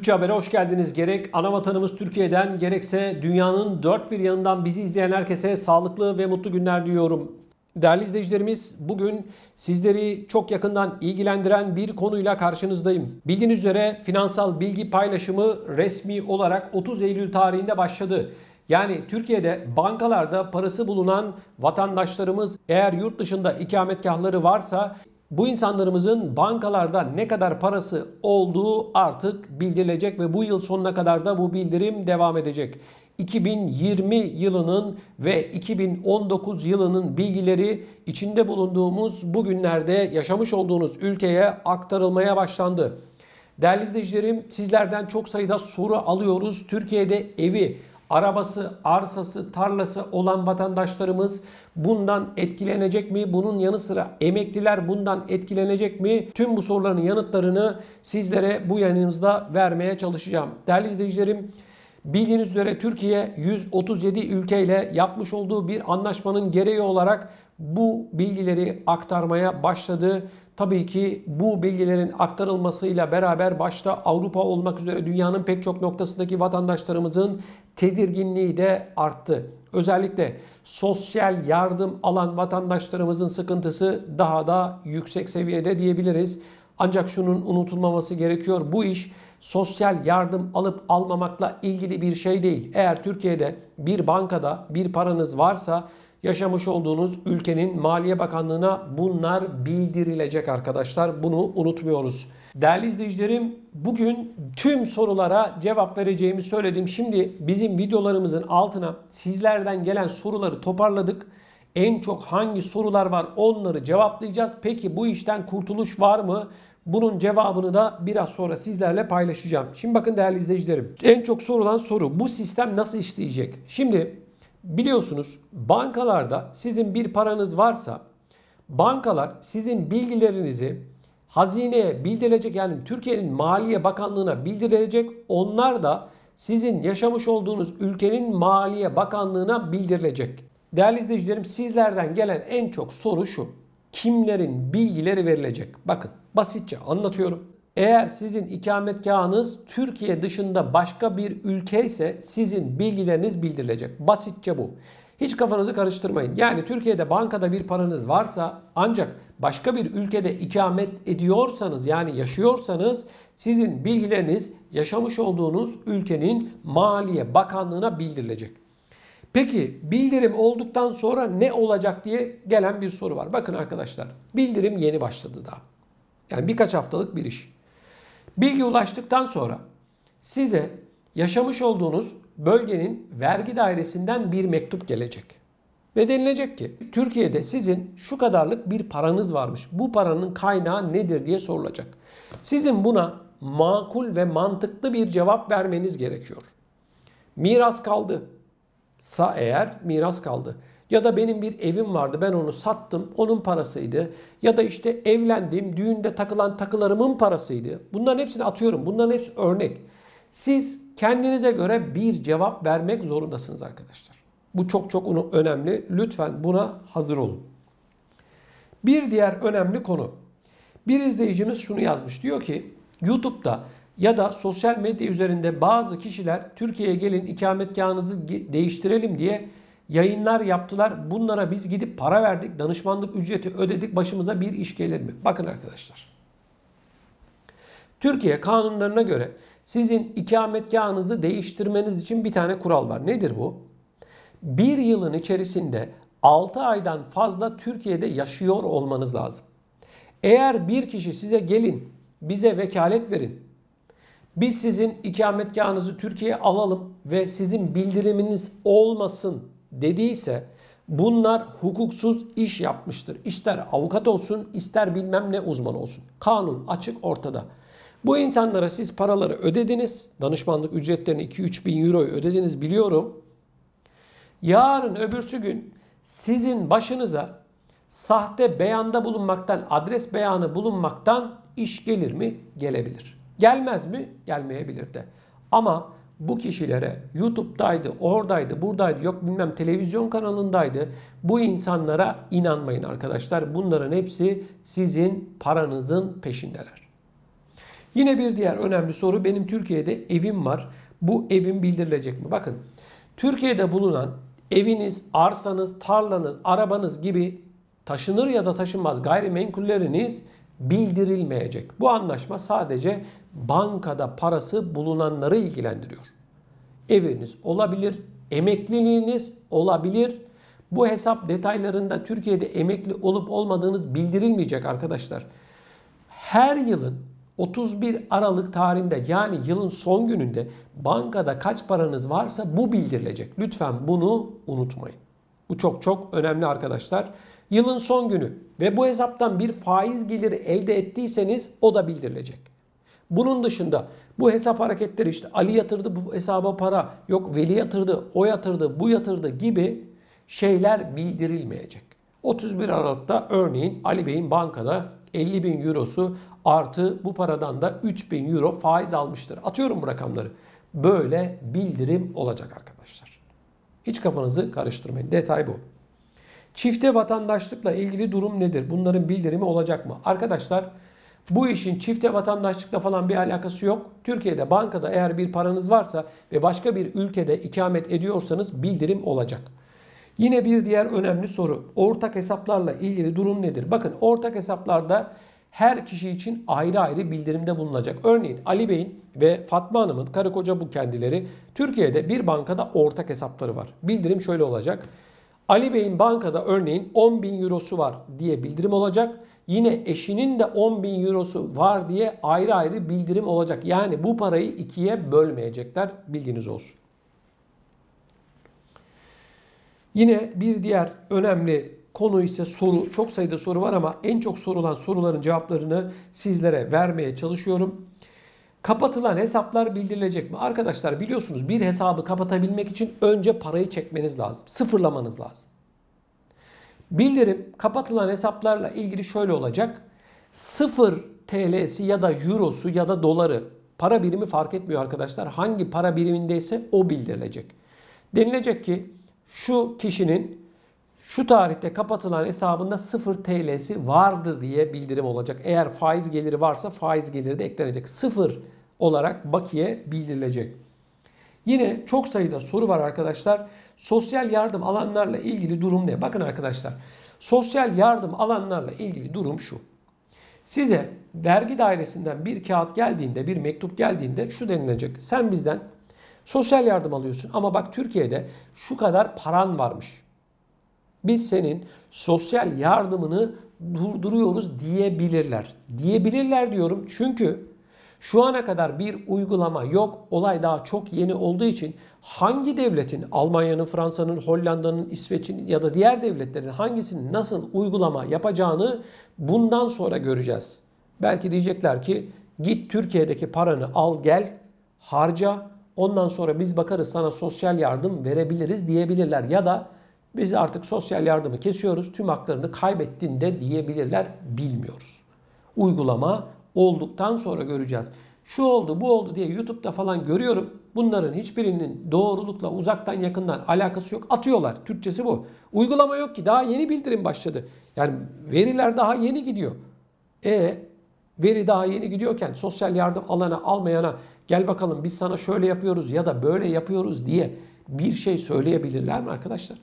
Türkçe Haber'e hoş geldiniz. Gerek ana vatanımız Türkiye'den gerekse dünyanın dört bir yanından bizi izleyen herkese sağlıklı ve mutlu günler diliyorum. Değerli izleyicilerimiz, bugün sizleri çok yakından ilgilendiren bir konuyla karşınızdayım. Bildiğiniz üzere finansal bilgi paylaşımı resmi olarak 30 Eylül tarihinde başladı. Yani Türkiye'de bankalarda parası bulunan vatandaşlarımız eğer yurt dışında ikametgahları varsa bu insanlarımızın bankalarda ne kadar parası olduğu artık bildirilecek ve bu yıl sonuna kadar da bu bildirim devam edecek. 2020 yılının ve 2019 yılının bilgileri içinde bulunduğumuz bugünlerde yaşamış olduğunuz ülkeye aktarılmaya başlandı. Değerli izleyicilerim, sizlerden çok sayıda soru alıyoruz. Türkiye'de evi, arabası, arsası, tarlası olan vatandaşlarımız bundan etkilenecek mi? Bunun yanı sıra emekliler bundan etkilenecek mi? Tüm bu soruların yanıtlarını sizlere bu yayınımızda vermeye çalışacağım. Değerli izleyicilerim, bildiğiniz üzere Türkiye 137 ülkeyle yapmış olduğu bir anlaşmanın gereği olarak bu bilgileri aktarmaya başladı. Tabii ki bu bilgilerin aktarılmasıyla beraber başta Avrupa olmak üzere dünyanın pek çok noktasındaki vatandaşlarımızın tedirginliği de arttı. Özellikle sosyal yardım alan vatandaşlarımızın sıkıntısı daha da yüksek seviyede diyebiliriz. Ancak şunun unutulmaması gerekiyor. Bu iş sosyal yardım alıp almamakla ilgili bir şey değil. Eğer Türkiye'de bir bankada bir paranız varsa yaşamış olduğunuz ülkenin Maliye Bakanlığı'na bunlar bildirilecek arkadaşlar. Bunu unutmuyoruz. Değerli izleyicilerim, bugün tüm sorulara cevap vereceğimi söyledim. Şimdi bizim videolarımızın altına sizlerden gelen soruları toparladık. En çok hangi sorular var onları cevaplayacağız. Peki bu işten kurtuluş var mı? Bunun cevabını da biraz sonra sizlerle paylaşacağım. Şimdi bakın değerli izleyicilerim. En çok sorulan soru, bu sistem nasıl işleyecek? Şimdi biliyorsunuz bankalarda sizin bir paranız varsa bankalar sizin bilgilerinizi hazineye bildirilecek, yani Türkiye'nin Maliye Bakanlığı'na bildirilecek. Onlar da sizin yaşamış olduğunuz ülkenin Maliye Bakanlığı'na bildirilecek. Değerli izleyicilerim, sizlerden gelen en çok soru şu: kimlerin bilgileri verilecek? Bakın basitçe anlatıyorum. Eğer sizin ikametgahınız Türkiye dışında başka bir ülke ise sizin bilgileriniz bildirilecek. Basitçe bu. Hiç kafanızı karıştırmayın. Yani Türkiye'de bankada bir paranız varsa ancak başka bir ülkede ikamet ediyorsanız, yani yaşıyorsanız, sizin bilgileriniz yaşamış olduğunuz ülkenin Maliye Bakanlığı'na bildirilecek. Peki bildirim olduktan sonra ne olacak diye gelen bir soru var. Bakın arkadaşlar, bildirim yeni başladı daha. Yani birkaç haftalık bir iş. Bilgi ulaştıktan sonra size yaşamış olduğunuz bölgenin vergi dairesinden bir mektup gelecek. Ve denilecek ki Türkiye'de sizin şu kadarlık bir paranız varmış. Bu paranın kaynağı nedir diye sorulacak. Sizin buna makul ve mantıklı bir cevap vermeniz gerekiyor. Miras kaldı sa eğer miras kaldı. Ya da benim bir evim vardı, ben onu sattım, onun parasıydı. Ya da işte evlendim, düğünde takılan takılarımın parasıydı. Bunların hepsini atıyorum. Bunların hepsi örnek. Siz kendinize göre bir cevap vermek zorundasınız arkadaşlar. Bu çok çok önemli. Lütfen buna hazır olun. Bir diğer önemli konu. Bir izleyicimiz şunu yazmış. Diyor ki YouTube'da ya da sosyal medya üzerinde bazı kişiler Türkiye'ye gelin ikametgahınızı değiştirelim diye yayınlar yaptılar. Bunlara biz gidip para verdik, danışmanlık ücreti ödedik, başımıza bir iş gelir mi? Bakın arkadaşlar. Türkiye kanunlarına göre sizin ikametgahınızı değiştirmeniz için bir tane kural var. Nedir bu? Bir yılın içerisinde 6 aydan fazla Türkiye'de yaşıyor olmanız lazım. Eğer bir kişi size gelin, bize vekalet verin, biz sizin ikametgahınızı Türkiye'ye alalım ve sizin bildiriminiz olmasın dediyse bunlar hukuksuz iş yapmıştır. İster avukat olsun, ister bilmem ne uzman olsun. Kanun açık ortada. Bu insanlara siz paraları ödediniz. Danışmanlık ücretlerini 2-3 bin euroyu ödediniz biliyorum. Yarın öbürsü gün sizin başınıza sahte beyanda bulunmaktan, adres beyanı bulunmaktan iş gelir mi? Gelebilir. Gelmez mi? Gelmeyebilir de. Ama bu kişilere YouTube'daydı, oradaydı, buradaydı, yok bilmem televizyon kanalındaydı. Bu insanlara inanmayın arkadaşlar. Bunların hepsi sizin paranızın peşindeler. Yine bir diğer önemli soru, benim Türkiye'de evim var. Bu evim bildirilecek mi? Bakın, Türkiye'de bulunan eviniz, arsanız, tarlanız, arabanız gibi taşınır ya da taşınmaz gayrimenkulleriniz bildirilmeyecek. Bu anlaşma sadece bankada parası bulunanları ilgilendiriyor. Eviniz olabilir, emekliliğiniz olabilir. Bu hesap detaylarında Türkiye'de emekli olup olmadığınız bildirilmeyecek arkadaşlar. Her yılın 31 Aralık tarihinde, yani yılın son gününde bankada kaç paranız varsa bu bildirilecek. Lütfen bunu unutmayın. Bu çok çok önemli arkadaşlar. Yılın son günü ve bu hesaptan bir faiz geliri elde ettiyseniz o da bildirilecek. Bunun dışında bu hesap hareketleri, işte Ali yatırdı bu hesaba para, yok Veli yatırdı, o yatırdı, bu yatırdı gibi şeyler bildirilmeyecek. 31 Aralık'ta örneğin Ali Bey'in bankada 50.000 eurosu artı bu paradan da 3.000 euro faiz almıştır. Atıyorum bu rakamları. Böyle bildirim olacak arkadaşlar. Hiç kafanızı karıştırmayın. Detay bu. Çifte vatandaşlıkla ilgili durum nedir? Bunların bildirimi olacak mı? Arkadaşlar, bu işin çifte vatandaşlıkla falan bir alakası yok. Türkiye'de bankada eğer bir paranız varsa ve başka bir ülkede ikamet ediyorsanız bildirim olacak. Yine bir diğer önemli soru, ortak hesaplarla ilgili durum nedir? Bakın, ortak hesaplarda her kişi için ayrı ayrı bildirimde bulunacak. Örneğin Ali Bey'in ve Fatma Hanım'ın, karı koca bu kendileri, Türkiye'de bir bankada ortak hesapları var. Bildirim şöyle olacak. Ali Bey'in bankada örneğin 10.000 eurosu var diye bildirim olacak. Yine eşinin de 10.000 eurosu var diye ayrı ayrı bildirim olacak. Yani bu parayı ikiye bölmeyecekler, bilginiz olsun. Yine bir diğer önemli konu ise soru. Çok sayıda soru var ama en çok sorulan soruların cevaplarını sizlere vermeye çalışıyorum. Kapatılan hesaplar bildirilecek mi? Arkadaşlar, biliyorsunuz bir hesabı kapatabilmek için önce parayı çekmeniz lazım. Sıfırlamanız lazım. Bildirim kapatılan hesaplarla ilgili şöyle olacak. 0 TL'si ya da eurosu ya da doları, para birimi fark etmiyor arkadaşlar. Hangi para birimindeyse o bildirilecek. Denilecek ki şu kişinin şu tarihte kapatılan hesabında 0 TL'si vardır diye bildirim olacak. Eğer faiz geliri varsa faiz geliri de eklenecek. 0 olarak bakiye bildirilecek. Yine çok sayıda soru var arkadaşlar. Sosyal yardım alanlarla ilgili durum ne? Bakın arkadaşlar, sosyal yardım alanlarla ilgili durum şu. Size vergi dairesinden bir kağıt geldiğinde, bir mektup geldiğinde şu denilecek. Sen bizden sosyal yardım alıyorsun ama bak Türkiye'de şu kadar paran varmış. Biz senin sosyal yardımını durduruyoruz diyebilirler. Diyebilirler diyorum çünkü şu ana kadar bir uygulama yok. Olay daha çok yeni olduğu için hangi devletin, Almanya'nın, Fransa'nın, Hollanda'nın, İsveç'in ya da diğer devletlerin hangisinin nasıl uygulama yapacağını bundan sonra göreceğiz. Belki diyecekler ki git Türkiye'deki paranı al gel, harca, ondan sonra biz bakarız sana sosyal yardım verebiliriz diyebilirler. Ya da biz artık sosyal yardımı kesiyoruz, tüm haklarını kaybettin de diyebilirler, bilmiyoruz. Uygulama olduktan sonra göreceğiz. Şu oldu, bu oldu diye YouTube'da falan görüyorum. Bunların hiçbirinin doğrulukla uzaktan yakından alakası yok. Atıyorlar. Türkçesi bu. Uygulama yok ki. Daha yeni bildirim başladı. Yani veriler daha yeni gidiyor. Veri daha yeni gidiyorken sosyal yardım alana almayana gel bakalım biz sana şöyle yapıyoruz ya da böyle yapıyoruz diye bir şey söyleyebilirler mi arkadaşlar?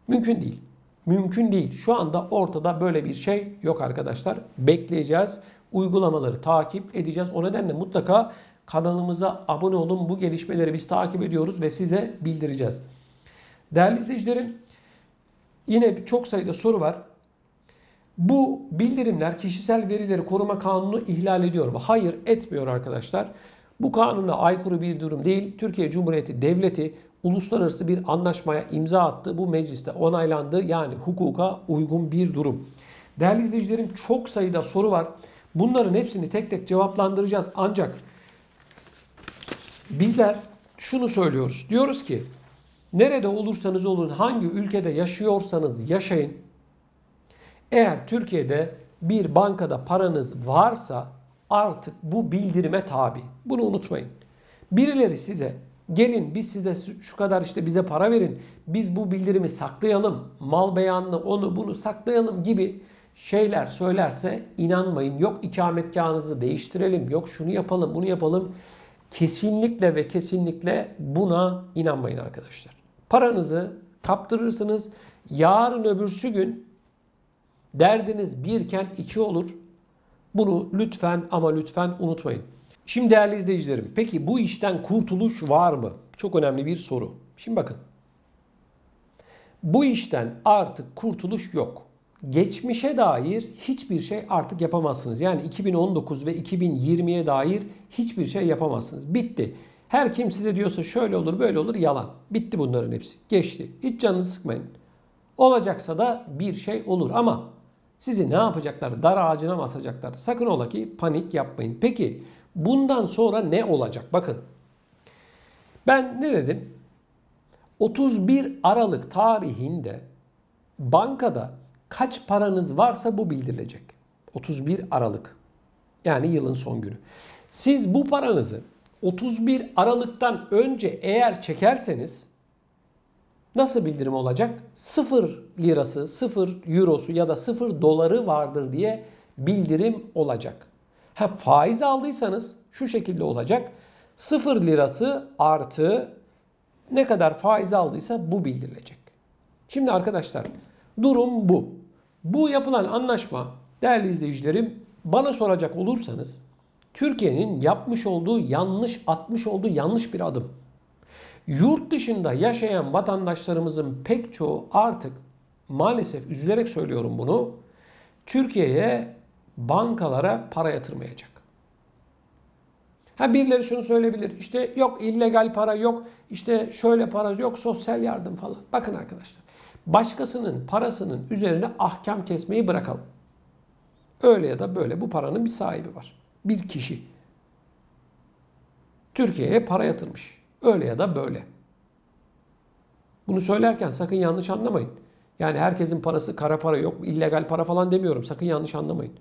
Mümkün değil. Mümkün değil. Şu anda ortada böyle bir şey yok arkadaşlar. Bekleyeceğiz. Uygulamaları takip edeceğiz. O nedenle mutlaka kanalımıza abone olun. Bu gelişmeleri biz takip ediyoruz ve size bildireceğiz. Değerli izleyicilerim, yine çok sayıda soru var. Bu bildirimler kişisel verileri koruma kanunu ihlal ediyor mu? Hayır, etmiyor arkadaşlar. Bu kanuna aykırı bir durum değil. Türkiye Cumhuriyeti Devleti uluslararası bir anlaşmaya imza attı. Bu mecliste onaylandı. Yani hukuka uygun bir durum. Değerli izleyicilerim, çok sayıda soru var. Bunların hepsini tek tek cevaplandıracağız. Ancak bizler şunu söylüyoruz. Diyoruz ki nerede olursanız olun, hangi ülkede yaşıyorsanız yaşayın. Eğer Türkiye'de bir bankada paranız varsa artık bu bildirime tabi. Bunu unutmayın. Birileri size gelin biz size şu kadar işte bize para verin, biz bu bildirimi saklayalım, mal beyanını onu bunu saklayalım gibi şeyler söylerse inanmayın. Yok ikametgahınızı değiştirelim, yok şunu yapalım, bunu yapalım. Kesinlikle ve kesinlikle buna inanmayın arkadaşlar. Paranızı kaptırırsınız. Yarın öbürsü gün derdiniz birken iki olur. Bunu lütfen ama lütfen unutmayın. Şimdi değerli izleyicilerim, peki bu işten kurtuluş var mı? Çok önemli bir soru. Şimdi bakın. Bu işten artık kurtuluş yok. Geçmişe dair hiçbir şey artık yapamazsınız. Yani 2019 ve 2020'ye dair hiçbir şey yapamazsınız. Bitti. Her kim size diyorsa şöyle olur böyle olur yalan. Bitti bunların hepsi. Geçti. Hiç canınızı sıkmayın. Olacaksa da bir şey olur ama sizi ne yapacaklar? Dar ağacına mı asacaklar? Sakın ola ki panik yapmayın. Peki bundan sonra ne olacak? Bakın ben ne dedim? 31 Aralık tarihinde bankada kaç paranız varsa bu bildirilecek. 31 Aralık. Yani yılın son günü. Siz bu paranızı 31 Aralık'tan önce eğer çekerseniz nasıl bildirim olacak? 0 lirası, 0 eurosu ya da 0 doları vardır diye bildirim olacak. Faiz aldıysanız şu şekilde olacak. 0 lirası artı ne kadar faiz aldıysa bu bildirilecek. Şimdi arkadaşlar durum bu. Bu yapılan anlaşma değerli izleyicilerim bana soracak olursanız Türkiye'nin yapmış olduğu yanlış, atmış olduğu yanlış bir adım. Yurt dışında yaşayan vatandaşlarımızın pek çoğu artık maalesef üzülerek söylüyorum bunu Türkiye'ye bankalara para yatırmayacak. Birileri şunu söyleyebilir. İşte yok illegal para yok. İşte şöyle para yok. Sosyal yardım falan. Bakın arkadaşlar. Başkasının parasının üzerine ahkam kesmeyi bırakalım. Öyle ya da böyle bu paranın bir sahibi var. Bir kişi. Türkiye'ye para yatırmış. Öyle ya da böyle. Bunu söylerken sakın yanlış anlamayın. Yani herkesin parası kara para yok. İllegal para falan demiyorum. Sakın yanlış anlamayın.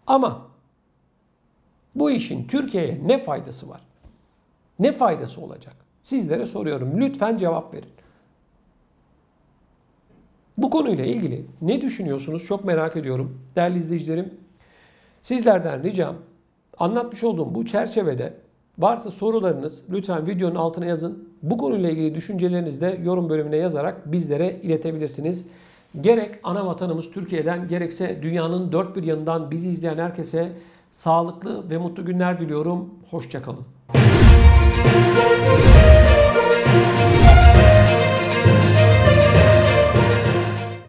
Ama bu işin Türkiye'ye ne faydası var? Ne faydası olacak? Sizlere soruyorum. Lütfen cevap verin. Bu konuyla ilgili ne düşünüyorsunuz? Çok merak ediyorum. Değerli izleyicilerim, sizlerden ricam anlatmış olduğum bu çerçevede varsa sorularınız lütfen videonun altına yazın. Bu konuyla ilgili düşüncelerinizi de yorum bölümüne yazarak bizlere iletebilirsiniz. Gerek ana vatanımız Türkiye'den gerekse dünyanın dört bir yanından bizi izleyen herkese sağlıklı ve mutlu günler diliyorum. Hoşça kalın.